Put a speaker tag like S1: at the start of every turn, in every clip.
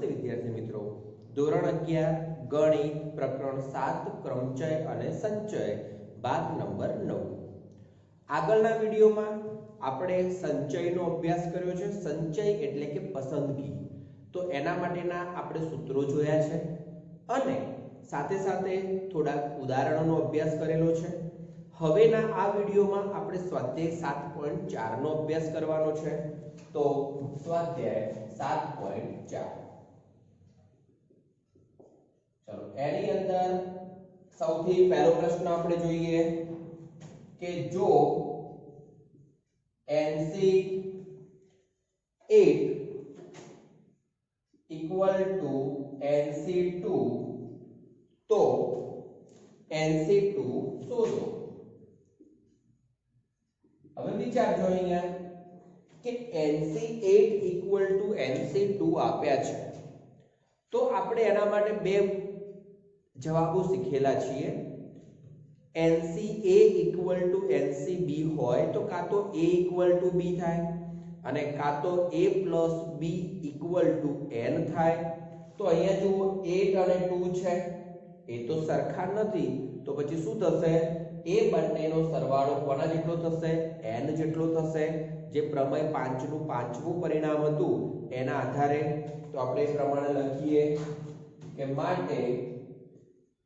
S1: વિદ્યાર્થી મિત્રો, ધોરણ 11 ગણિત પ્રકરણ 7 ક્રમચય અને સંચય ભાગ નંબર 9. આગળના વિડિયોમાં આપણે સંચયનો અભ્યાસ કર્યો છે. સંચય એટલે કે પસંદગી. તો એના માટેના આપણે સૂત્રો જોયા છે અને સાથે સાથે થોડા ઉદાહરણોનો અભ્યાસ કરેલો છે. હવેના આ વિડિયોમાં આપણે સ્વાધ્યાય 7.4 નો અભ્યાસ કરવાનો છે. તો સ્વાધ્યાય 7.4. चलो एनी अंदर સૌથી પહેલો પ્રશ્ન આપણે જોઈએ કે જો NC8 equal to NC2 તો NC2 શોધો. હવે વિચારજો અહીંયા કે NC8 equal to NC2 આપ્યા છે તો આપણે એના માટે બે જવાબો શીખેલા છીએ. NCA equal to NCB હોય તો કાં તો A equal to B થાય અને કાં તો A plus B equal to N થાય. તો અહીંયા જુઓ 8 અને 2 છે એ તો સરખા નથી તો પછી શું થશે? એ બંનેનો સરવાળો કોના જેટલો થશે? N જેટલો થશે. જે પ્રમેય 5 નું પાંચમું પરિણામ હતું એના આધારે તો આપણે એ પ્રમાણે લખીએ કે માટે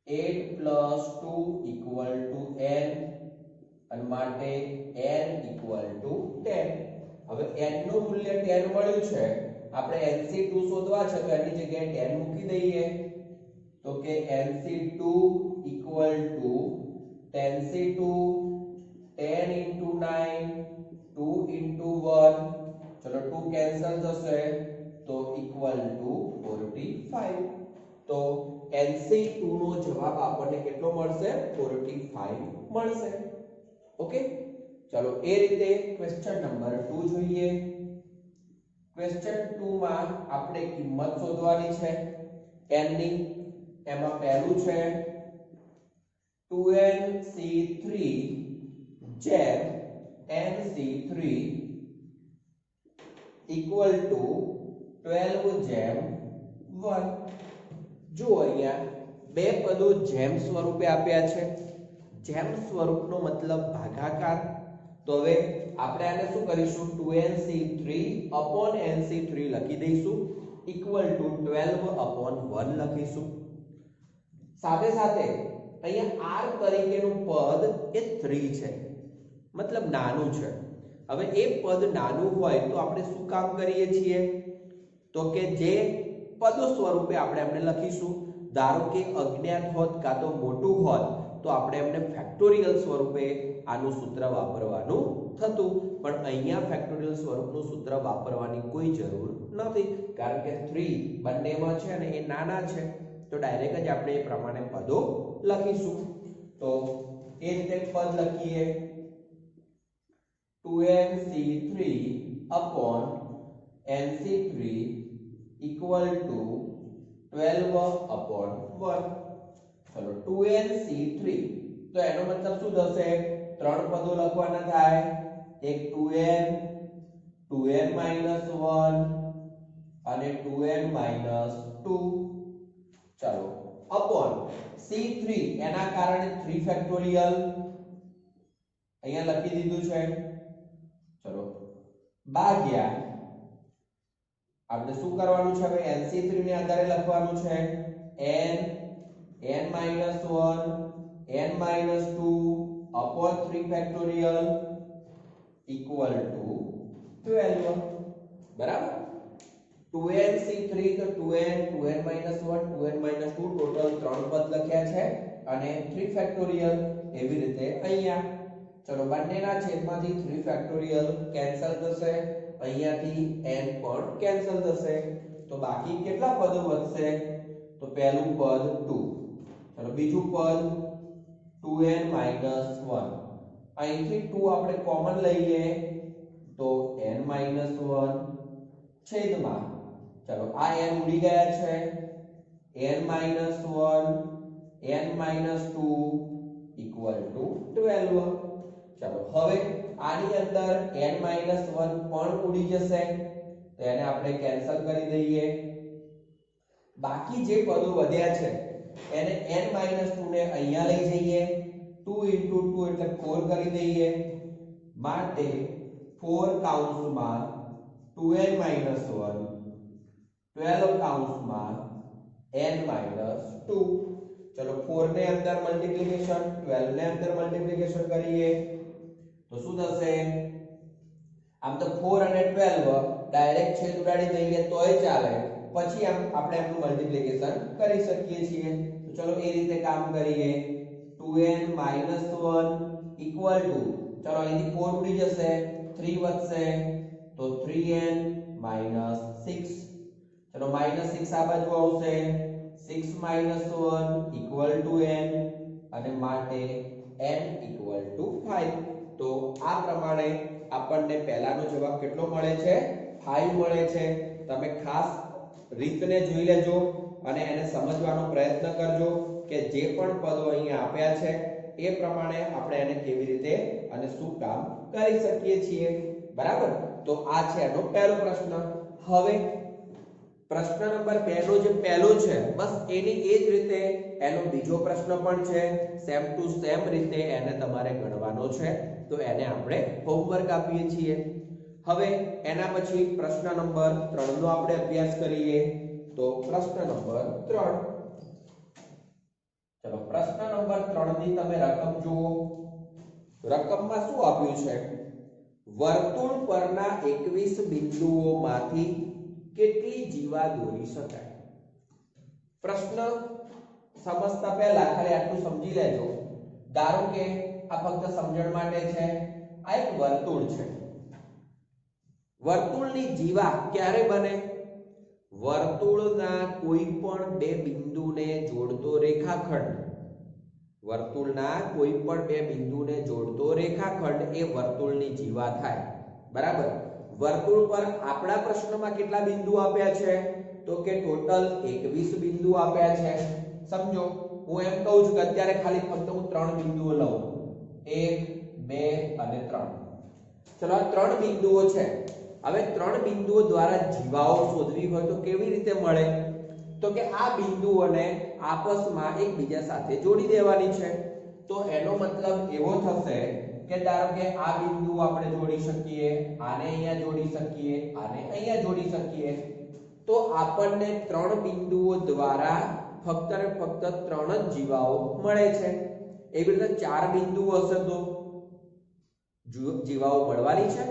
S1: 8 plus 2 equal to n અને માટે n equal to 10. હવે n નું મૂલ્ય 10 મળ્યું છે, આપણે NC2 શોધવા છે તો એની જગ્યાએ 10 મૂકી દઈએ તો કે NC2 equal to 10C2 10 into 9 2 into 1. चलो 2 कैंसिल થશે તો equal to 45. તો NC2 નો જવાબ આપણને કેટલો મળશે? 45 મળશે. ઓકે, ચલો એ રીતે ક્વેશ્ચન નંબર 2 જોઈએ. ક્વેશ્ચન 2 માં આપણે કિંમત શોધવાની છે n ની. એમાં પહેલું છે 2nc3 જેમ nc3 equal to 12 જેમ 1. જો અહીંયા બે પદો જેમ સ્વરૂપે આપ્યા છે. જેમ સ્વરૂપનો મતલબ ભાગાકાર. તો હવે આપણે આને શું કરીશું? 2nc3 upon nc3 લખી દઈશું equal to 12 upon 1 લખીશું. સાથે સાથે અહીંયા r તરીકેનું પદ એ 3 છે, મતલબ નાનું છે. હવે એ પદ નાનું હોય તો આપણે શું કામ કરીએ છીએ? તો કે જે પદો સ્વરૂપે આપણે એમને લખીશું. ધારો કે અજ્ઞાત હોત કાં તો મોટું હોત તો આપણે એમને ફેક્ટોરિયલ સ્વરૂપે આનું સૂત્ર વાપરવાનું થતું, પણ અહીંયા ફેક્ટોરિયલ સ્વરૂપનું સૂત્ર વાપરવાની કોઈ જરૂર નથી કારણ કે 3 બંનેમાં છે અને એ નાના છે તો ડાયરેક્ટ જ આપણે એ પ્રમાણે પદો લખીશું. તો એ રીતે પદ લખીએ 2nc3 upon nc3 equal to 12 upon 1. ચલો 2nc3 તો એનો મતલબ શું થશે? ત્રણ પદો લખવાના થાય. એક 2n 2n minus 1 અને 2n minus 2. ચલો upon c3 એના કારણે 3 ફેક્ટોરિયલ અહીંયા લખી દીધું છે. ચલો ભાગ્યા આપણે શું કરવાનું છે? હવે NC3 ને આધારે લખવાનું છે n n minus 1 n minus 2 upon 3 factorial equal to 12. બરાબર. 2nc3 તો 2n 2n minus 1 2n minus 2 total 3 પદ લખ્યા છે અને 3 ફેક્ટોરિયલ એવી રીતે અહીંયા. ચલો બંનેના છેદમાંથી 3 ફેક્ટોરિયલ કેન્સલ થશે, અહીંયાથી n પણ કેન્સલ થશે તો બાકી કેટલા પદો વધશે? તો પહેલું પદ 2, ચલો બીજું પદ 2n minus 1. અહીંથી 2 આપણે કોમન લઈએ તો n minus 1 છેદમાં, ચલો આ n ઉડી ગયા છે, n minus 1 n minus 2 equal to 12. चलो હવે આની અંદર n - 1 પણ ઉડી જશે તો એને આપણે કેન્સલ કરી દઈએ બાકી જે પદો વધ્યા છે એને n-2 ને અહીંયા લઈ જઈએ, 2 * 2 એટલે 4 કરી દઈએ, માટે 4 કૌંસમાં 2n-1 12 કૌંસમાં n-2. ચલો 4 ને અંદર મલ્ટીપ્લિકેશન, 12 ને અંદર મલ્ટીપ્લિકેશન કરીએ તો શું થશે? આમ તો 4 અને 12 ડાયરેક્ટ છેદ ઉડાડી દઈએ તોય ચાલે, પછી આપણે એમનું મલ્ટીપ્લિકેશન કરી શકીએ છીએ. તો ચલો એ રીતે કામ કરીએ. 2n-1 ઇક્વલ ટુ, ચલો અહીંથી 4 ઉડી જશે, 3 વધશે તો 3n-6. ચલો -6 આ બાજુ આવશે, 6 - 1 ઇક્વલ ટુ n, અને માટે n ઇક્વલ ટુ 5. તો આ પ્રમાણે આપણને પહેલાનો જવાબ કેટલો મળે છે? 5 મળે છે. તમે ખાસ રીતને જોઈ લેજો અને એને સમજવાનો પ્રયત્ન કરજો કે જે પણ પદો અહીંયા આપ્યા છે એ પ્રમાણે આપણે એને કેવી રીતે અને શું કામ કરી શકીએ છીએ. બરાબર? તો આ છે એનો પહેલો પ્રશ્ન. હવે પ્રશ્ન નંબર 2 નો જે પહેલો છે બસ એની એ જ રીતે એનો બીજો પ્રશ્ન પણ છે, સેમ ટુ સેમ રીતે એને તમારે ગણવાનો છે. તો એને આપણે હોમવર્ક આપીએ છીએ. હવે એના પછી પ્રશ્ન નંબર 3 નો આપણે અભ્યાસ કરીએ. તો પ્રશ્ન નંબર 3, ચલો પ્રશ્ન નંબર 3 ની તમે રકમ જુઓ. રકમમાં શું આપ્યું છે? વર્તુળ પરના 21 બિંદુઓમાંથી કેટલી જીવા દોરી શકાય? પ્રશ્ન સમજતા પહેલા ખાલી આટલું સમજી લેજો. ધારો કે આ ફક્ત સમજણ માટે છે. આ એક વર્તુળ છે. વર્તુળની જીવા ક્યારે બને? વર્તુળના કોઈ પણ બે બિંદુને જોડતો રેખાખંડ, વર્તુળના કોઈ પણ બે બિંદુને જોડતો રેખાખંડ એ વર્તુળની જીવા થાય. બરાબર? વર્તુળ પર આપણા પ્રશ્નમાં કેટલા બિંદુ આપ્યા છે? તો કે ટોટલ 21 બિંદુ આપ્યા છે. સમજો, હું એમ કહું છું કે અત્યારે ખાલી ફક્ત હું 3 બિંદુઓ લઉં, 1 2 અને 3. ચલો આ 3 બિંદુઓ છે. હવે 3 બિંદુઓ દ્વારા જીવાઓ શોધવી હોય તો કેવી રીતે મળે? તો કે આ બિંદુઓને આપસમાં એકબીજા સાથે જોડી દેવાની છે. તો એનો મતલબ એવો થશે કે ધારો કે આ બિંદુ આપણે જોડી શકીએ, આને અહીંયા જોડી શકીએ, આને અહીંયા જોડી શકીએ. તો આપણને 3 બિંદુઓ દ્વારા ફક્ત ને ફક્ત 3 જ જીવાઓ મળે છે. એવી રીતે 4 બિંદુઓ હશે તો જીવાઓ મળવાની છે.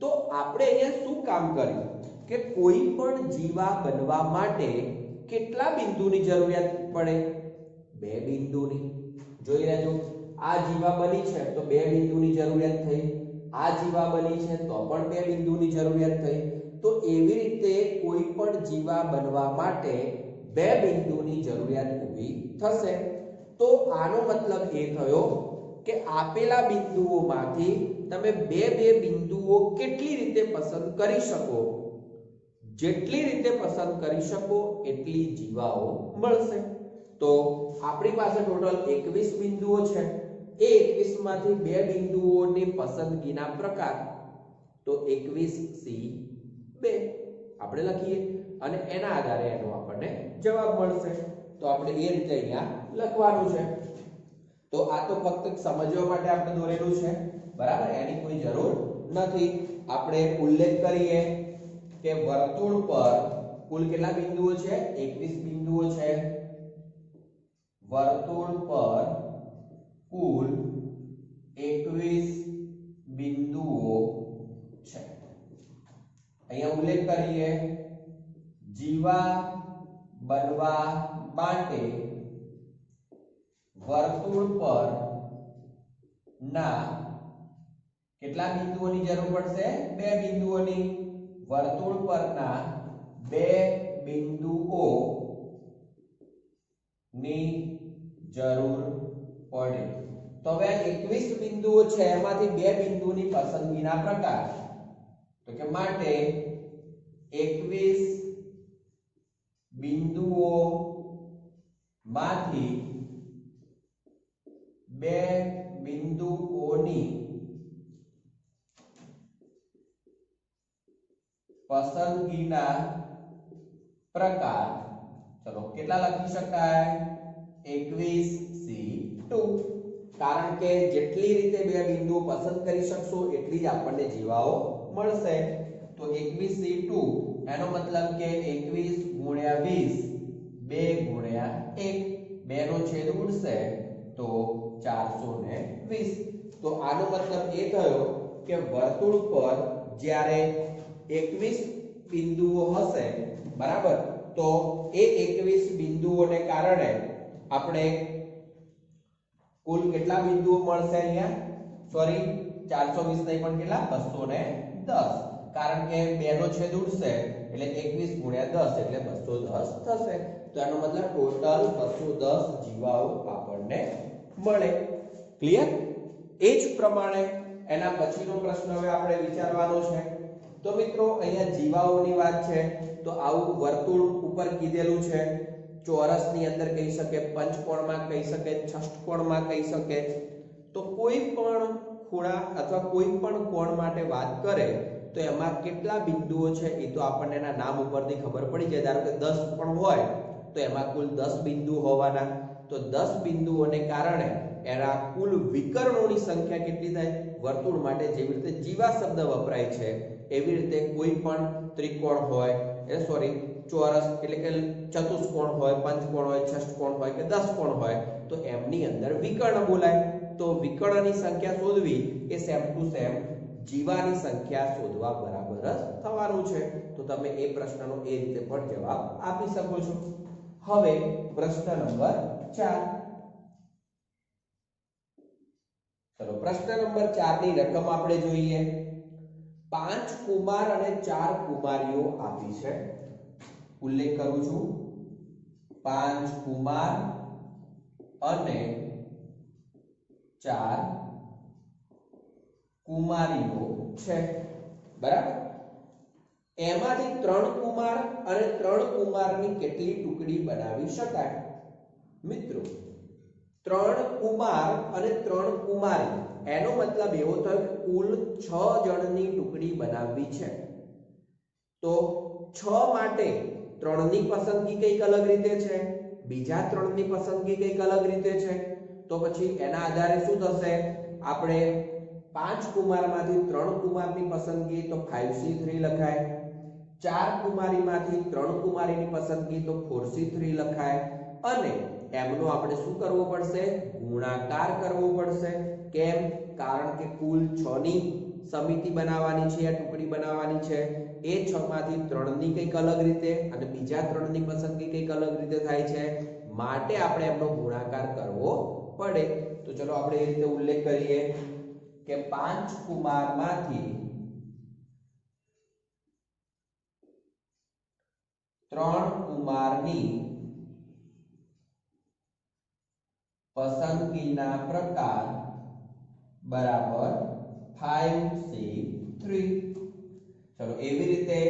S1: તો આપણે અહીંયા શું કામ કર્યું કે કોઈ પણ જીવા બનવા માટે કેટલા બિંદુની જરૂરિયાત પડે? 2 બિંદુની. જોઈ લેજો, આ જીવા બની છે તો 2 બિંદુની જરૂરિયાત થઈ, આ જીવા બની છે તો પણ 2 બિંદુની જરૂરિયાત થઈ. તો એવી રીતે કોઈ પણ જીવા બનવા માટે 2 બિંદુની જરૂરિયાત ઊભી થશે. તો આનો મતલબ એ થયો કે આપેલા બિંદુઓમાંથી તમે બે બિંદુઓ કેટલી રીતે પસંદ કરી શકો? જેટલી રીતે પસંદ કરી શકો એટલી જીવાઓ મળશે. તો આપણી પાસે ટોટલ 21 બિંદુઓ છે. એ 21 માંથી 2 બિંદુઓની પસંદગીના પ્રકાર, તો 21C2 આપણે લખીએ અને એના આધારે એનો આપણને જવાબ મળશે. તો આપણે એ રીતે અહીંયા લખવાનું છે. તો આ તો ફક્ત સમજવા માટે આપણે દોરેલું છે. બરાબર? એની કોઈ જરૂર નથી. આપણે ઉલ્લેખ કરીએ કે વર્તુળ પર કુલ કેટલા બિંદુઓ છે? 21 બિંદુઓ છે. વર્તુળ પર કુલ 21 બિંદુઓ છે. અહીંયા ઉલ્લેખ કરીએ જીવા બનવા માટે વર્તુળ પર ના કેટલા બિંદુઓની જરૂર પડશે? 2 બિંદુઓની. વર્તુળ પરના 2 બિંદુઓ ની જરૂર પડે. તો હવે 21 બિંદુઓ છે એમાંથી 2 બિંદુની પસંદગીના પ્રકાર, તો કે માટે 21 બિંદુઓ માંથી 2 બિંદુઓની પસંદગીના પ્રકાર ચલો કેટલા લખી શકાય 21C2 કારણ કે જેટલી રીતે બે બિંદુઓ પસંદ કરી શકશો એટલી જ આપણને જીવાઓ મળશે તો 21C2 એનો મતલબ કે 21 ગુણ્યા 20 2 ગુણ્યા 1 2 નો છેદ ઉડશે તો 420 તો આનો મતલબ એ થયો કે વર્તુળ પર જ્યારે 21 બિંદુઓ હશે બરાબર તો એ 21 બિંદુઓને કારણે આપણે કુલ કેટલા બિંદુઓ મળશે અહીંયા સોરી 420 નહીં પણ કેટલા 210 કારણ કે 2 નો છેદ ઉડશે એટલે 21 ગુણ્યા 10 એટલે 210 થશે તો એનો મતલબ ટોટલ 210 જીવાઓ આપણને મળે ક્લિયર એ જ પ્રમાણે એના પછીનો પ્રશ્ન હવે આપણે વિચારવાનો છે તો મિત્રો અહીંયા જીવાઓની વાત છે તો આવું વર્તુળ ઉપર કીધેલું છે ચોરસની અંદર કહી શકે પંચકોણમાં કહી શકે ષષ્ઠકોણમાં કહી શકે તો કોઈ પણ ખૂણા અથવા કોઈ પણ કોણ માટે વાત કરે તો એમાં કેટલા બિંદુઓ છે એ તો આપણને એના નામ ઉપરથી ખબર પડી જાય ધારો કે 10 પણ હોય તો એમાં કુલ 10 બિંદુ હોવાના તો 10 બિંદુઓને કારણે એના કુલ વિકર્ણોની સંખ્યા કેટલી થાય વર્તુળ માટે જેવી રીતે જીવા શબ્દ વપરાય છે એવી રીતે કોઈ પણ ત્રિકોણ હોય ચોરસ એટલે કે ચતુષ્કોણ હોય પંચકોણ હોય ષષ્ઠકોણ હોય કે 10 કોણ હોય તો એમની અંદર વિકર્ણ બોલાય તો વિકર્ણની સંખ્યા શોધવી એ સેમ ટુ સેમ જીવાની સંખ્યા શોધવા બરાબર જ થવાનું છે તો તમે એ પ્રશ્નનો એ રીતે પણ જવાબ આપી શકો છો હવે પ્રશ્ન નંબર 4 ચલો પ્રશ્ન નંબર 4 ની રકમ આપણે જોઈએ 5 કુમાર અને 4 કુમારીઓ આપી છે ઉલ્લેખ કરું છું 5 કુમાર અને 4 કુમારીઓ છે બરાબર એમાંથી 3 કુમાર અને 3 કુમારની કેટલી ટુકડી બનાવી શકાય મિત્રો 3 કુમાર અને 3 કુમારી એનો મતલબ એવો થયો કે કુલ 6 જણની ટુકડી બનાવવી છે તો 6 માટે 3 ની પસંદગી કઈક અલગ રીતે છે બીજા 3 ની પસંદગી કઈક અલગ રીતે છે તો પછી એના આધારે શું થશે આપણે 5 કુમારમાંથી 3 કુમારની પસંદગી તો 5C3 લખાય 4 કુમારીમાંથી 3 કુમારીની પસંદગી તો 4C3 લખાય અને એમનો આપણે શું કરવો પડશે ગુણાકાર કરવો પડશે કેમ કારણ કે કુલ 6 ની સમિતિ બનાવવાની છે આ ટુકડી બનાવવાની છે એ 6 માંથી 3 ની કઈક અલગ રીતે અને બીજા 3 ની પસંદગી કઈક અલગ રીતે થાય છે માટે આપણે એમનો ગુણાકાર કરવો પડે તો ચલો આપણે એ રીતે ઉલ્લેખ કરીએ કે 5 કુમારમાંથી 3 કુમારની પસંદગીના પ્રકાર બરાબર 5C3 ચલો એવી રીતે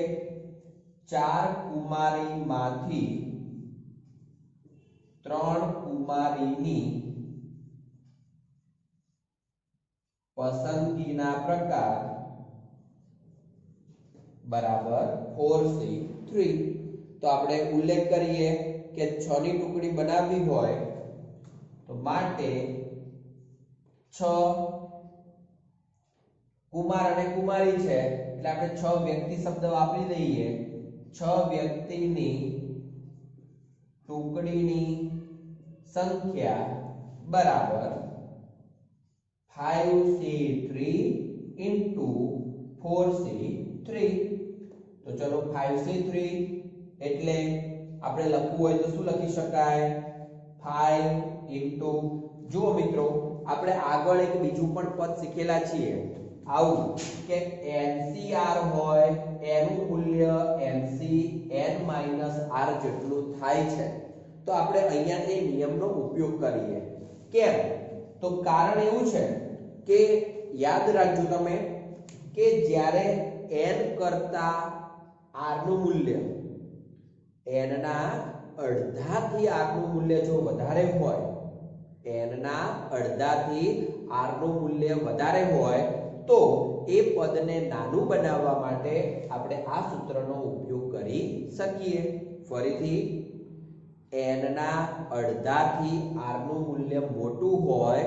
S1: 4 કુમારીમાંથી 3 કુમારીની પસંદગીના પ્રકાર બરાબર 4C3 તો આપણે ઉલ્લેખ કરીએ કે 6 ની ટુકડી બનાવવી હોય તો માટે 6 કુમાર અને કુમારી છે એટલે આપણે 6 વ્યક્તિ શબ્દ વાપરી દઈએ 6 વ્યક્તિની ટુકડીની સંખ્યા બરાબર 5C3 into 4C3 તો ચલો 5C3 એટલે આપણે લખવું હોય તો શું લખી શકાય 5 into જુઓ મિત્રો આપણે આગળ એક બીજું પણ પદ શીખેલા છીએ આવું કે NCR હોય એનું મૂલ્ય NC n r જેટલું થાય છે તો આપણે અહીંયા એ નિયમનો ઉપયોગ કરીએ કેમ તો કારણ એવું છે કે યાદ રાખજો તમે કે જ્યારે n કરતા r નું મૂલ્ય n ના અડધાથી r નું મૂલ્ય જો વધારે હોય n ના અડધાથી r નું મૂલ્ય વધારે હોય તો એ પદને નાનું બનાવવા માટે આપણે આ સૂત્રનો ઉપયોગ કરી શકીએ ફરીથી n ના અડધાથી r નું મૂલ્ય મોટું હોય,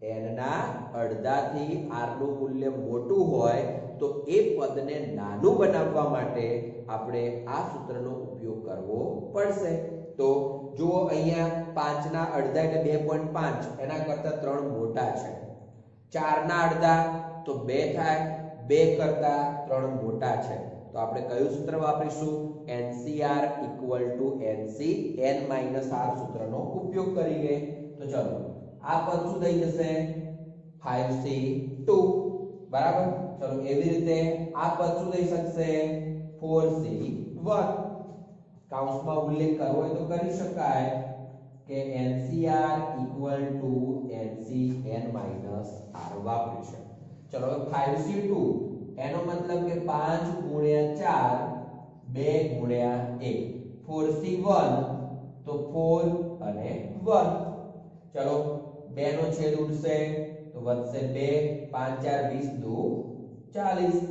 S1: n ના અડધાથી r નું મૂલ્ય મોટું હોય તો એ પદને નાનું બનાવવા માટે આપણે આ સૂત્રનો ઉપયોગ કરવો પડશે. તો જુઓ અહીંયા 5 ના અડધા એટલે 2.5, એના કરતા 3 મોટા છે. 4 ના અડધા તો 2 થાય, 2 કરતા 3 મોટા છે. તો આપણે કયું સૂત્ર વાપરીશું? NCR = NC n-r સૂત્રનો ઉપયોગ કરીએ. તો ચલો આ પદ શું થઈ જશે? 5C2 બરાબર. ચલો એવી રીતે આ પદ શું થઈ શકશે? 4C1. કૌંસમાં ઉલ્લેખ કરવો હોય તો કરી શકાય કે NCR = NC n-r વાપરીશું. ચલો હવે 5C2 એનો મતલબ કે 5 ગુણ્યા 4 2 ગુણ્યા 1. 4C1 તો 4 અને 1. ચલો 2 નો છેદ ઉડશે તો વધશે 2, 5 4 20 દુ 40.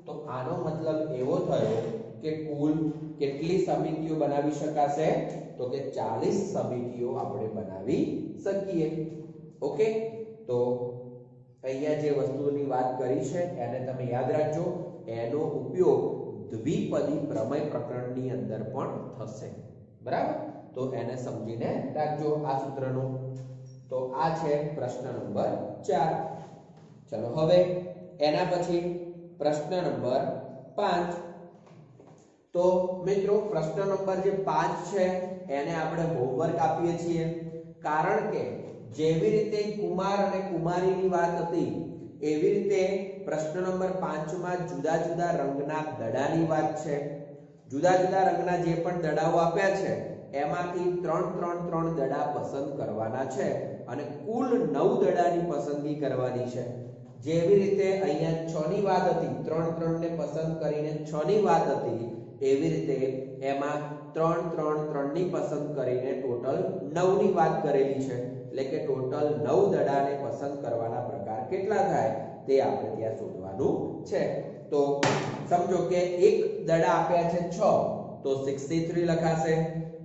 S1: તો આનો મતલબ એવો થયો કે કુલ કેટલી સમિતિઓ બનાવી શકાશે? તો કે 40 સમિતિઓ આપણે બનાવી શકીએ. ઓકે, તો અહીંયા જે વસ્તુની વાત કરી છે એને તમે યાદ રાખજો. એનો ઉપયોગ દ્વિપદી પ્રમેય પ્રકરણની અંદર પણ થશે. બરાબર, તો એને સમજીને રાખજો આ સૂત્રનું. તો આ છે પ્રશ્ન નંબર 4. ચલો હવે એના પછી પ્રશ્ન નંબર 5. તો મિત્રો પ્રશ્ન નંબર જે 5 છે એને આપણે હોમવર્ક આપીએ છીએ, કારણ કે જેવી રીતે કુમાર અને કુમારીની વાત હતી એવી રીતે પ્રશ્ન નંબર 5 માં જુદા જુદા રંગના દડાની વાત છે. જુદા જુદા રંગના જે પણ દડાઓ આપ્યા છે એમાંથી 3 દડા પસંદ કરવાના છે અને કુલ 9 દડાની પસંદગી કરવાની છે. જેવી રીતે અહીંયા 6 ની વાત હતી, 3 ને પસંદ કરીને 6 ની વાત હતી, એવી રીતે એમાં 3 ની પસંદ કરીને ટોટલ 9 ની વાત કરેલી છે. એટલે કે ટોટલ 9 દડાને પસંદ કરવાના પ્રકાર કેટલા થાય તે આપણે ત્યાં શોધવાનું છે. તો સમજો કે એક દડા આપ્યા છે 6 તો 6C3 લખાશે,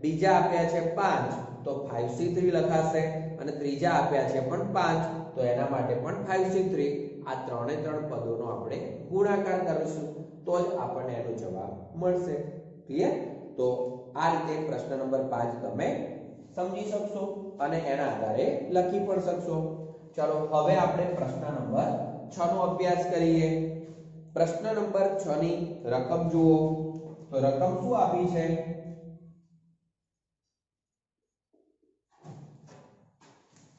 S1: બીજા આપ્યા છે 5 તો 5C3 લખાશે અને ત્રીજા આપ્યા છે પણ 5 તો એના માટે પણ 5C3. આ 3 પદોનો આપણે ગુણાકાર કરીશું તો જ આપણને એનો જવાબ મળશે. ક્લિયર? તો આ રીતે પ્રશ્ન નંબર 5 તમે સમજી શકશો અને એના આધારે લખી પણ શકશો. ચલો હવે આપણે પ્રશ્ન નંબર 6 નો અભ્યાસ કરીએ. પ્રશ્ન નંબર 6 ની રકમ જુઓ. તો રકમ શું આપી છે?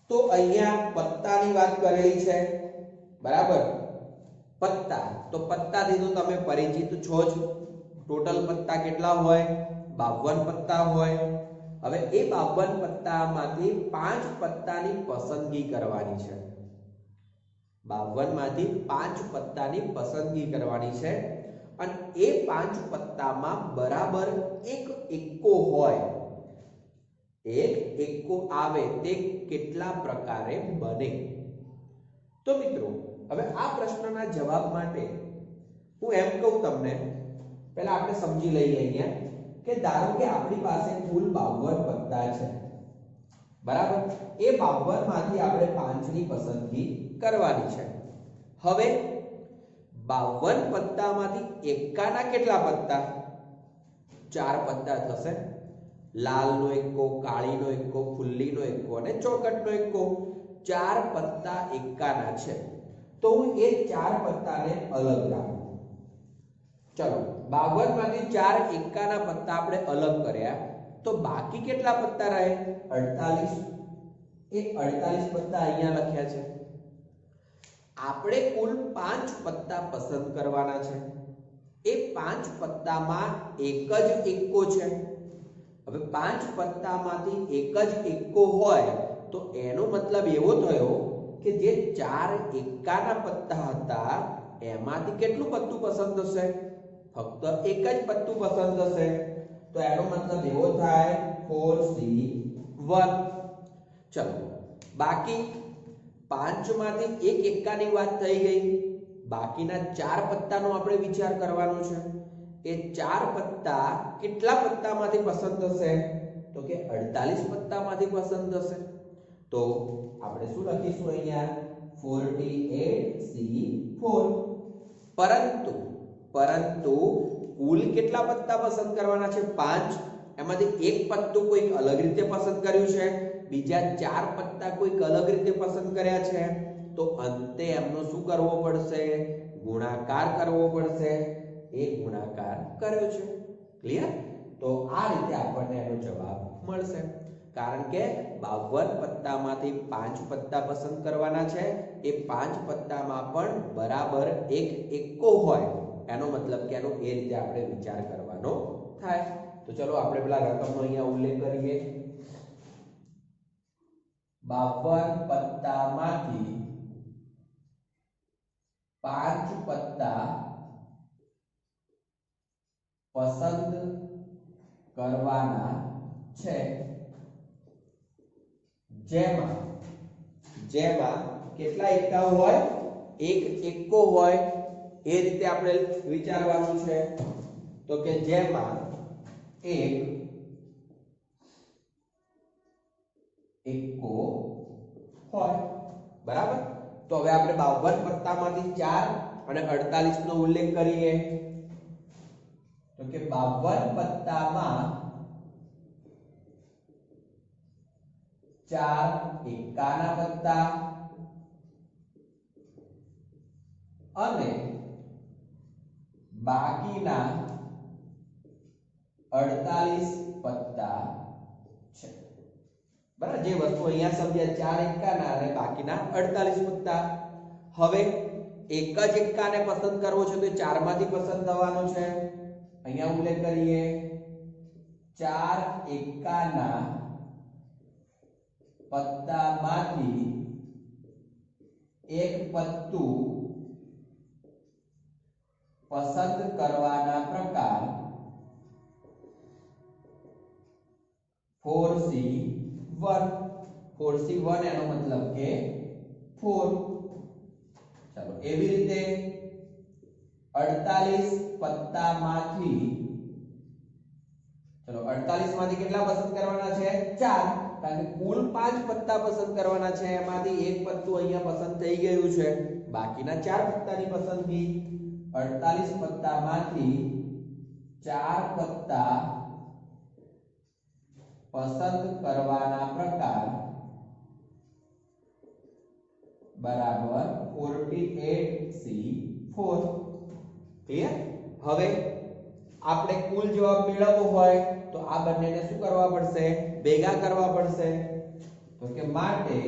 S1: તો અહીંયા પત્તાની વાત કરેલી છે. બરાબર, પત્તા. તો પત્તાથી તો તમે પરિચિત છો જ. ટોટલ પત્તા કેટલા હોય? 52 પત્તા હોય. હવે એ 52 પત્તામાંથી 5 પત્તાની પસંદગી કરવાની છે. 52 માંથી 5 પત્તાની પસંદગી કરવાની છે અને એ 5 પત્તામાં બરાબર એક એક્કો હોય. એક એક્કો આવે તે કેટલા પ્રકારે બને? તો મિત્રો હવે આ પ્રશ્નના જવાબ માટે હું એમ કહું તમને, પહેલા આપણે સમજી લઈએ અહીંયા કે ધારો કે આપણી પાસે કુલ 52 પત્તા છે. બરાબર, એ 52 માંથી આપણે 5 ની પસંદગી કરવાની છે. હવે 52 પત્તામાંથી એક્કાના કેટલા પત્તા? 4 પત્તા થશે. લાલનો એક્કો, કાળીનો એક્કો, ફુલ્લીનો એક્કો અને ચોકટનો એક્કો. 4 પત્તા એક્કાના છે. તો હું એ 4 પત્તાને અલગ રાખું. ચલો 52 માંથી 4 એક્કાના પત્તા આપણે અલગ કર્યા તો બાકી કેટલા પત્તા રહે? 48. એ 48 પત્તા અહીંયા લખ્યા છે. આપણે કુલ 5 પત્તા પસંદ કરવાના છે. એ 5 પત્તામાં એક જ એક્કો છે. હવે 5 પત્તામાંથી એક જ એક્કો હોય તો એનો મતલબ એવો થયો કે જે 4 એક્કાના પત્તા હતા એમાંથી કેટલું પત્તું પસંદ થશે? ફક્ત એક જ પત્તું પસંદ થશે. તો એનો મતલબ એવો થાય 4C1. ચલો બાકી 5 માંથી એક એક્કાની વાત થઈ ગઈ. બાકીના 4 પત્તાનો આપણે વિચાર કરવાનો છે. એ 4 પત્તા કેટલા પત્તામાંથી પસંદ થશે? તો કે 48 પત્તામાંથી પસંદ થશે. તો આપણે શું લખીશું અહીંયા 48C4. પરંતુ કુલ કેટલા પત્તા પસંદ કરવાના છે? 5. એમાંથી એક પત્તું કોઈક અલગ રીતે પસંદ કર્યું છે, બીજા 4 પત્તા કોઈક અલગ રીતે પસંદ કર્યા છે. તો અંતે એમનો શું કરવો પડશે? ગુણાકાર કરવો પડશે. એક ગુણાકાર કર્યો છે. ક્લિયર? તો આ રીતે આપણને એનો જવાબ મળશે. કારણ કે 52 પત્તામાંથી 5 પત્તા પસંદ કરવાના છે. એ 5 પત્તામાં પણ બરાબર એક એકો હોય, એનો મતલબ કે એનો એ રીતે આપણે વિચાર કરવાનો થાય. તો ચલો આપણે પેલા રકમનો અહીંયા ઉલ્લેખ કરીએ. 52 પત્તામાંથી 5 પત્તા પસંદ કરવાના છે, જેમાં કેટલા એકા હોય? એક એકો હોય. એ રીતે આપણે વિચારવાનું છે. તો કે જેમાં એક એકો હોય. બરાબર? તો હવે આપણે 52 પત્તામાંથી 4 અને 48 નો ઉલ્લેખ કરીએ. તો કે 52 પત્તામાં 4 એકાના પત્તા અને બાકીના 48 પત્તા છે. બરાબર? જે વસ્તુ અહીંયા સમજ્યા 4 એકાના અને બાકીના 48 પત્તા. હવે એક જ એકાને પસંદ કરવો છે તો 4 માંથી પસંદ થવાનો છે. અહીંયા ઉલ્લેખ કરીએ 4 એકાના પત્તામાંથી એક પત્તું પસંદ કરવાના પ્રકાર 4C1. 4C1 એનો મતલબ કે 4. ચાલો એવી રીતે 48 પત્તામાંથી, ચલો 48 માંથી કેટલા પસંદ કરવાના છે? 4. કારણ કે કુલ 5 પત્તા પસંદ કરવાના છે. એમાંથી એક પત્તું અહીંયા પસંદ થઈ ગયું છે. બાકીના 4 પત્તાની પસંદગી. 48 પત્તામાંથી 4 પત્તા પસંદ કરવાના પ્રકાર બરાબર 48C4. ક્લિયર? હવે આપણે કુલ જવાબ મેળવવો હોય તો આ બંનેને શું કરવા પડશે? ભેગા કરવા પડશે. તો કે માટે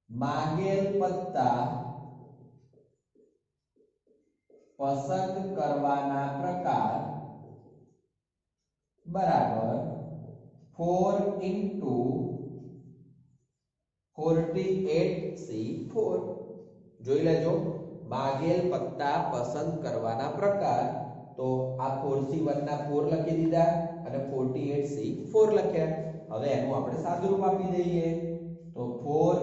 S1: માંગેલ પત્તા પસંદ કરવાના પ્રકાર બરાબર 4 into 48C4. જોઈ લેજો, માંગેલ પત્તા પસંદ કરવાના પ્રકાર. તો આ 4C1 ના 4 લખી દીધા અને 48C4 લખ્યા. હવે એનું આપણે સાદુરૂપ આપી દઈએ. તો 4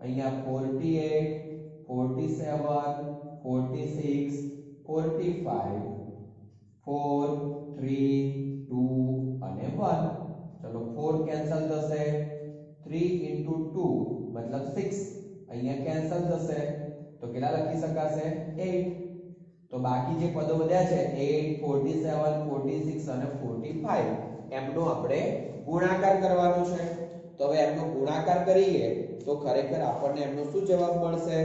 S1: અહીંયા 48, 47, 46, 45, 4, 3, 2 અને 1. ચલો 4 કેન્સલ થશે. 3 into 2 મતલબ 6 અહીંયા કેન્સલ થશે. તો કેટલા લખી શકાશે? 8. તો બાકી જે પદો વધ્યા છે 8, 47, 46 અને 45, એમનો આપણે ગુણાકાર કરવાનો છે. તો હવે એમનો ગુણાકાર કરીએ તો ખરેખર આપણને એમનો શું જવાબ મળશે?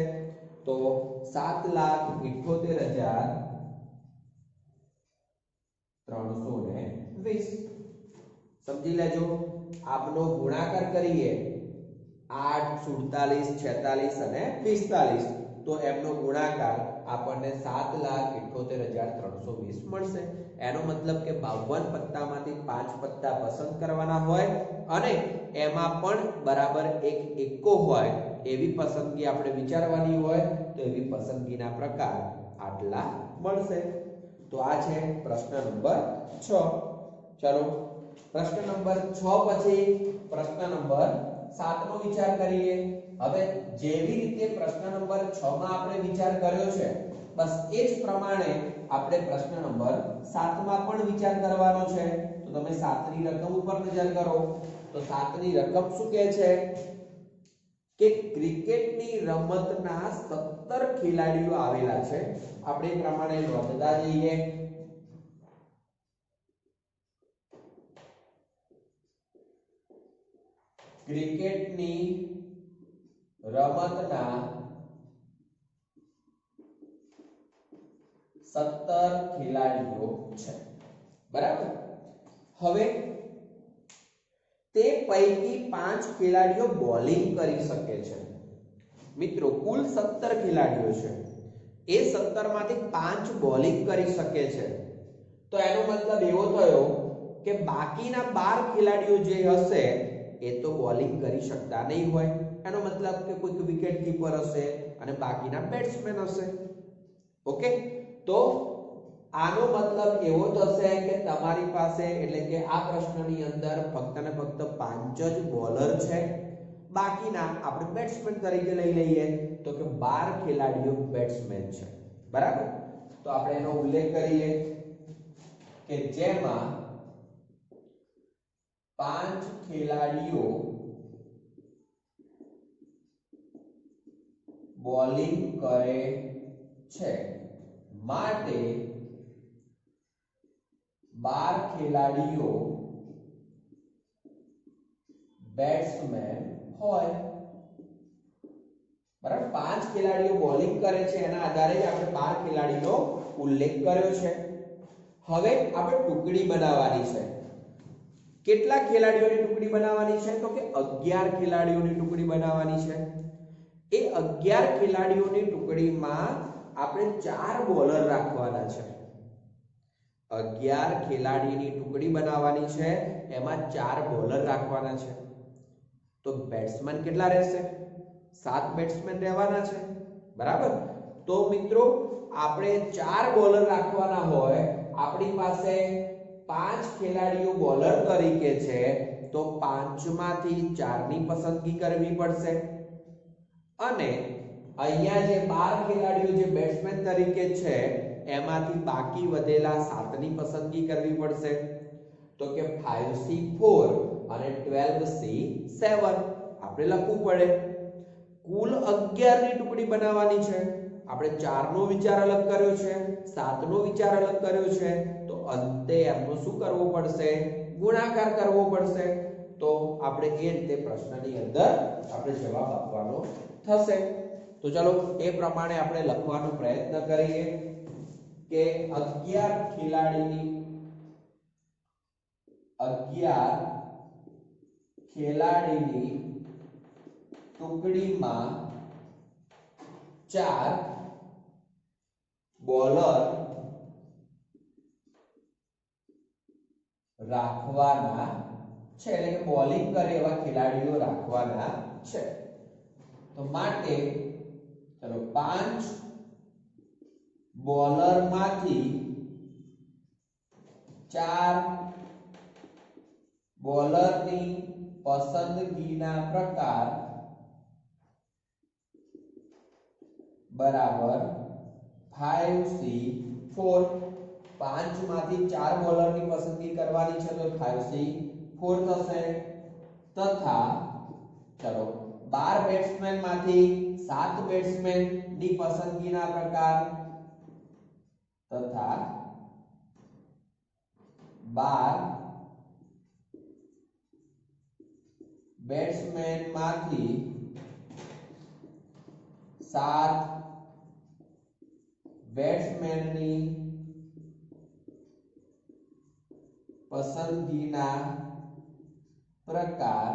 S1: તો 7,78,320. સમજી લેજો, આપનો ગુણાકાર કરીએ 8, 47, 46 અને 45, તો એમનો ગુણાકાર આપણને 7,78,320 મળશે. એનો મતલબ કે 52 પત્તામાંથી 5 પત્તા પસંદ કરવાના હોય અને એમાં પણ બરાબર એક એકો હોય એવી પસંદગી આપણે વિચારવાની હોય. તો એવી પસંદગીના પ્રકાર આટલા મળશે. તો આ છે પ્રશ્ન નંબર 6. ચલો પ્રશ્ન નંબર 6 પછી પ્રશ્ન નંબર 7 નો વિચાર કરીએ. હવે જેવી રીતે પ્રશ્ન નંબર 6 માં આપણે વિચાર કર્યો છે, બસ એ જ પ્રમાણે આપણે પ્રશ્ન નંબર 7 માં પણ વિચાર કરવાનો છે. તો તો તમે 7 ની રકમ ઉપર નજર કરો તો 7 ની રકમ શું કહે છે કે ક્રિકેટની રમતના 17 ખેલાડીઓ આવેલા છે. આપણે એ પ્રમાણે નોંધતા જઈએ. ક્રિકેટની રમતના 17 ખેલાડીઓ છે. બરાબર. હવે તે પૈકી 5 ખેલાડીઓ બોલિંગ કરી શકે છે. મિત્રો કુલ 17 ખેલાડીઓ છે. એ 17 માંથી 5 બોલિંગ કરી શકે છે. તો એનો મતલબ એવો થયો કે બાકીના 12 ખેલાડીઓ જે હશે એ તો બોલિંગ કરી શકતા નહીં હોય. એનો મતલબ કે કોઈક વિકેટ કીપર હશે અને બાકીના બેટ્સમેન હશે. ઓકે, તો આનો મતલબ એવો થશે કે તમારી પાસે એટલે કે આ પ્રશ્નની અંદર ફક્ત ને ફક્ત 5 જ બોલર છે. બાકીના આપણે બેટ્સમેન તરીકે લઈ લઈએ તો કે 12 ખેલાડીઓ બેટ્સમેન છે. બરાબર. તો આપણે એનો ઉલ્લેખ કરીએ કે જેમાં 5 ખેલાડીઓ બોલિંગ કરે છે માટે 12 ખેલાડીઓ બેટ્સમેન હોય. બરાબર. 5 ખેલાડીઓ બોલિંગ કરે છે એના આધારે આપણે 12 ખેલાડીનો ઉલ્લેખ કર્યો છે. હવે આપણે ટુકડી બનાવવાની છે. કેટલા ખેલાડીઓની ટુકડી બનાવવાની છે તો કે 11 ખેલાડીઓની ટુકડી બનાવવાની છે. એ 11 ખેલાડીઓની ટુકડીમાં આપણે 4 બોલર રાખવાના છે. 11 ખેલાડીની ટુકડી બનાવવાની છે એમાં 4 બોલર રાખવાના છે. તો બેટ્સમેન કેટલા રહેશે? 7 બેટ્સમેન રહેવાના છે. બરાબર. તો મિત્રો આપણે 4 બોલર રાખવાના હોય, આપણી પાસે 5 ખેલાડીઓ બોલર તરીકે છે તો 5 માંથી 4 ની પસંદગી કરવી પડશે અને અહીંયા જે 12 ખેલાડીઓ જે બેટ્સમેન તરીકે છે એમાંથી બાકી વધેલા 7 ની પસંદગી કરવી પડશે. તો કે 5C4 અને 12C7 આપણે લખવું પડે. કુલ 11 ની ટુકડી બનાવવાની છે. આપણે 4 નો વિચાર અલગ કર્યો છે, 7 નો વિચાર અલગ કર્યો છે, તો અંતે એમનો શું કરવો પડશે? ગુણાકાર કરવો પડશે. તો આપણે એ રીતે પ્રશ્નની અંદર આપણે જવાબ આપવાનો થશે. તો ચલો એ પ્રમાણે આપણે લખવાનો પ્રયત્ન કરીએ કે 11 ખેલાડીની ટુકડીમાં 4 બોલર રાખવાના છે, એટલે કે બોલિંગ કરે એવા ખેલાડીઓ રાખવાના છે. તો માટે ચલો 5 બોલર માંથી 4 બોલરની પસંદગીના પ્રકાર બરાબર 5C4. 5 માંથી 4 બોલરની પસંદગી કરવાની છે તો 5C4 થશે. તથા ચલો 12 બેટ્સમેન માંથી 7 બેટ્સમેન ની પસંદગીના પ્રકાર તથા 12 બેટ્સમેન માંથી 7 બેટ્સમેનની પસંદગીના પ્રકાર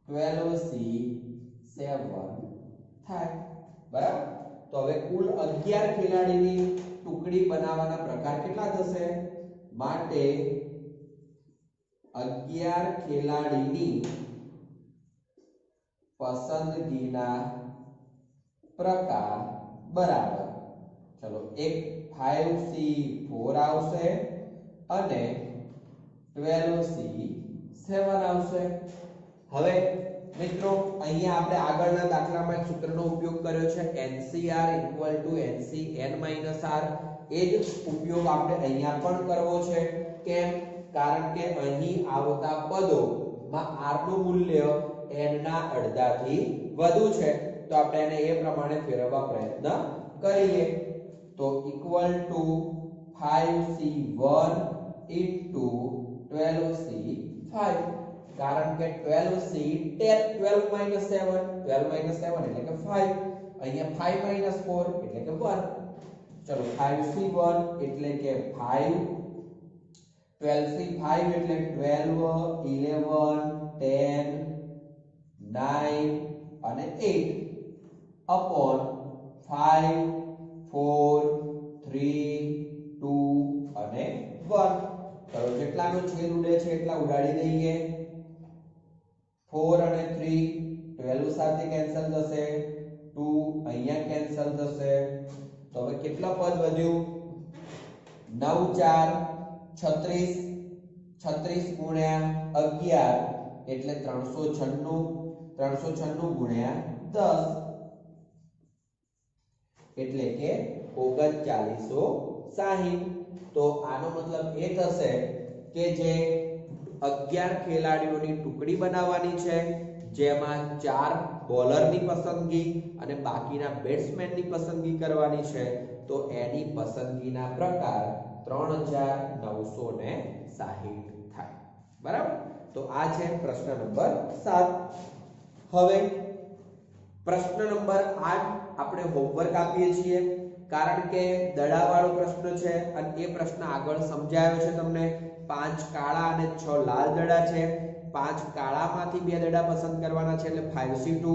S1: 12C7 થાય. બરાબર. તો હવે કુલ 11 ખેલાડીની ટુકડી બનાવવાના પ્રકાર કેટલા થશે? માટે 11 ખેલાડીની પસંદગીના પ્રકાર બરાબર ચલો એક 5C4 આવશે અને 12C7 આવશે. હવે મિત્રો અહીંયા આપણે આગળના દાખલામાં એક સૂત્રનો ઉપયોગ કર્યો છે NCR = NCN - R. એ જ ઉપયોગ આપણે અહીંયા પણ કરવો છે. કેમ કારણ કે અહીં આવતા પદોમાં r નું મૂલ્ય n ના અડધાથી વધુ છે, તો આપણે એને એ પ્રમાણે ફેરવવા પ્રયત્ન કરીએ. તો equal to 5c1 into 12c5, કારણ કે 12c 12 minus 7 એટલે કે 5, અહીંયા 5 minus 4 એટલે કે 1. ચલો 5c1 એટલે કે 5, 12c5 એટલે 12 11 10 9 અને 8 upon 5 4 3 2 અને 1. ચલો જેટલાનો છેદ ઉડે છે એટલા ઉડાડી દઈએ. 4 અને 3 12 સાથે કેન્સલ થશે, 2 અહીંયા કેન્સલ થશે. તો હવે કેટલા પદ વધ્યું? 9 4 36, 36 ગુણ્યા 11 એટલે 396, 396 ગુણ્યા 10 એટલે કે 3960. તો આનો મતલબ એ થશે કે જે 11 ખેલાડીઓની ટુકડી બનાવવાની છે, જેમાં 4 બોલરની પસંદગી અને બાકીના બેટ્સમેનની પસંદગી કરવાની છે, તો એની પસંદગીના પ્રકાર 3960 થાય. બરાબર? તો આ છે પ્રશ્ન નંબર 7. હવે પ્રશ્ન નંબર 8 આપણે હોમવર્ક આપીએ છીએ, કારણ કે દડાવાળો પ્રશ્ન છે અને એ પ્રશ્ન આગળ સમજાયો છે તમને. 5 કાળા અને 6 લાલ દડા છે. 5 કાળામાંથી 2 દડા પસંદ કરવાના છે એટલે 5c2.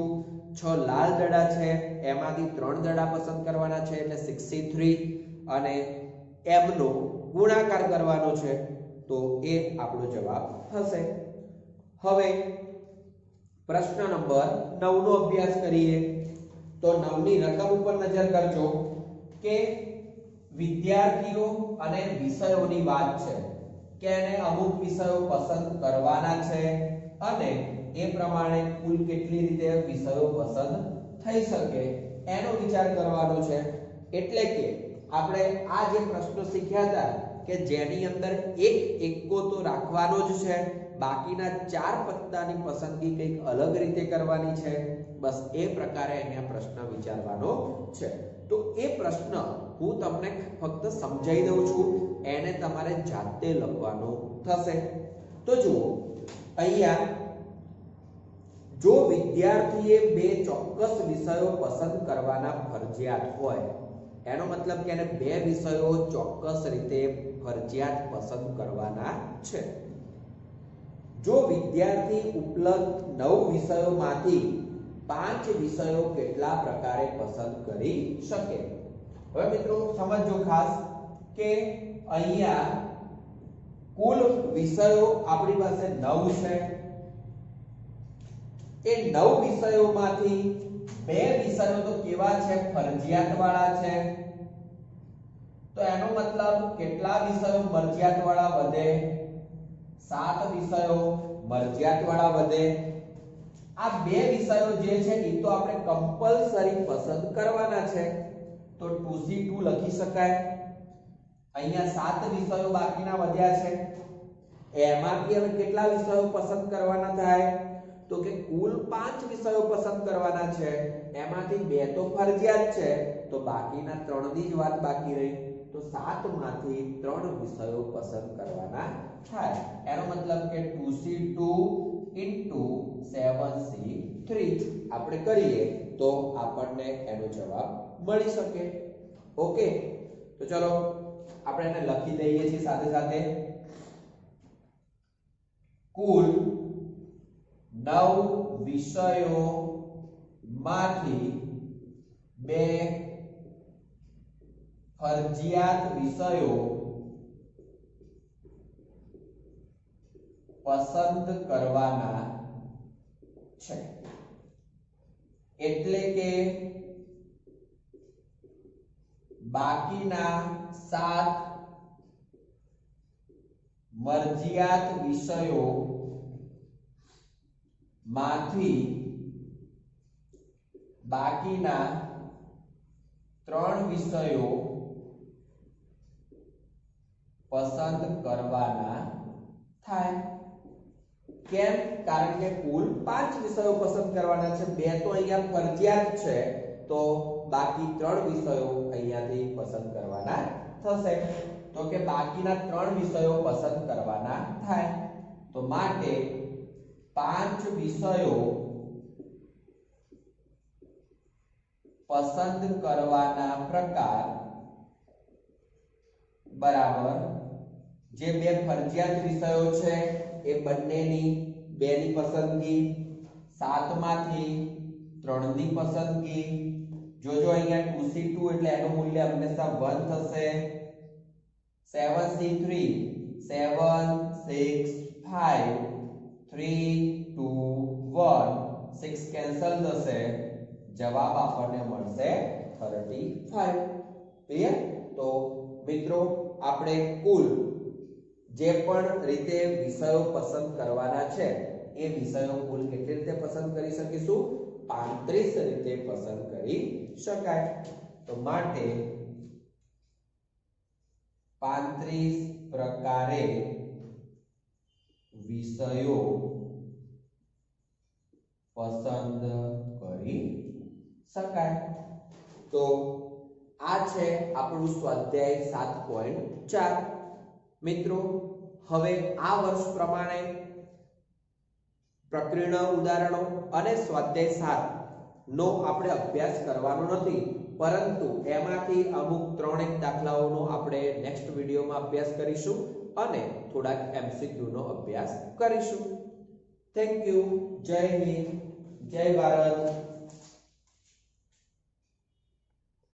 S1: 6 લાલ દડા છે એમાંથી 3 દડા પસંદ કરવાના છે એટલે 6c3 અને એમનો ગુણાકાર કરવાનો છે, તો એ આપણો જવાબ થશે. હવે પ્રશ્ન નંબર 9 નો અભ્યાસ કરીએ. તો 9 ની રકમ ઉપર નજર કરજો કે વિદ્યાર્થીઓ અને વિષયોની વાત છે કે એને અમુક વિષયો પસંદ કરવાના છે અને એ પ્રમાણે કુલ કેટલી રીતે વિષયો પસંદ થઈ શકે એનો વિચાર કરવાનો છે. એટલે કે આપણે આ જે પ્રશ્નો શીખ્યા હતા કે જેની અંદર એક એક્કો તો રાખવાનો જ છે, બાકીના 4 પત્તાની પસંદગી કંઈક અલગ રીતે કરવાની છે, બસ એ પ્રકારે અહીંયા પ્રશ્ન વિચારવાનો છે. તો એ પ્રશ્ન હું તમને ફક્ત સમજાવી દઉં છું, એને તમારે જાતે લખવાનો થશે. તો જુઓ અહીંયા, જો વિદ્યાર્થીએ 2 ચોક્કસ વિષયો પસંદ કરવાના ફરજિયાત હોય, એનો મતલબ કે એને 2 વિષયો ચોક્કસ રીતે ફરજિયાત પસંદ કરવાના છે. જો વિદ્યાર્થી ઉપલબ્ધ 9 વિષયોમાંથી 5 વિષયો કેટલા પ્રકારે પસંદ કરી શકે? હવે મિત્રો સમજો ખાસ કે અહીંયા કુલ વિષયો આપણી પાસે 9 છે. એ 9 વિષયોમાંથી 2 વિષયો તો કેવા છે? ફરજિયાત વાળા છે. તો એનો મતલબ કેટલા વિષયો મરજિયાત વાળા વધે? 7 વિષયો મરજિયાત વાળા વધે. આ 2 વિષયો જે છે એ તો આપણે કમ્પલસરી પસંદ કરવાના છે, તો 2c2 લખી શકાય. અહીંયા 7 વિષયો બાકીના વધ્યા છે, એમાંથી હવે કેટલા વિષયો પસંદ કરવાના થાય? તો કે કુલ 5 વિષયો પસંદ કરવાના છે, એમાંથી 2 તો ફરજિયાત છે, તો બાકીના 3 ની જ વાત બાકી રહી. તો 7 માંથી 3 વિષયો પસંદ કરવાના થાય. એનો મતલબ કે 2c2 into 7c3 આપણે કરીએ તો આપણને એનો જવાબ મળી શકે. ઓકે, તો ચલો આપણે એને લખી દઈએ છીએ સાથે સાથે. કુલ 9 વિષયો માંથી 2 ફરજિયાત વિષયો પસંદ કરવાના છે. એટલે કે બાકીના 7 મરજિયાત વિષયો માંથી બાકીના 3 વિષયો પસંદ કરવાના થાય. કેમ? કારણ કે કુલ 5 વિષયો પસંદ કરવાના છે. 2 તો અહીંયા ફરજિયાત છે, તો બાકી 3 વિષયો અહીંયાથી પસંદ કરવાના થશે. તો કે બાકીના 3 વિષયો પસંદ કરવાના થાય. તો માટે 5 વિષયો પસંદ કરવાના પ્રકાર બરાબર જે 2 ફરજિયાત વિષયો છે એ બંનેની 2 ની પસંદગી, 7 માંથી 3 ની પસંદગી. જોજો અહીંયા 2C2 એટલે એનું મૂલ્ય હંમેશા 1 થશે. 7C3 7 6 5 3 2 1 6 કેન્સલ થશે. જવાબ આપણને મળશે 35. ક્લિયર? તો મિત્રો આપણે કુલ જે પણ રીતે વિષયો પસંદ કરવાના છે એ વિષયો કુલ કેટલી રીતે પસંદ કરી શકીશું? 35 રીતે પસંદ કરી શકાય. તો માટે 35 પ્રકારે વિષયો પસંદ કરી શકાય. તો આ છે આપણું સ્વાધ્યાય 7.4. મિત્રો હવે આ વર્ષ પ્રમાણે પ્રકરણ ઉદાહરણો અને સ્વાધ્યાય 7 નો આપણે અભ્યાસ કરવાનો નથી, પરંતુ એમાંથી અમુક 3 દાખલાઓનો આપણે નેક્સ્ટ વિડીયોમાં અભ્યાસ કરીશું અને થોડાક MCQ નો અભ્યાસ કરીશું. Thank you. જય હિન્દ, જય ભારત.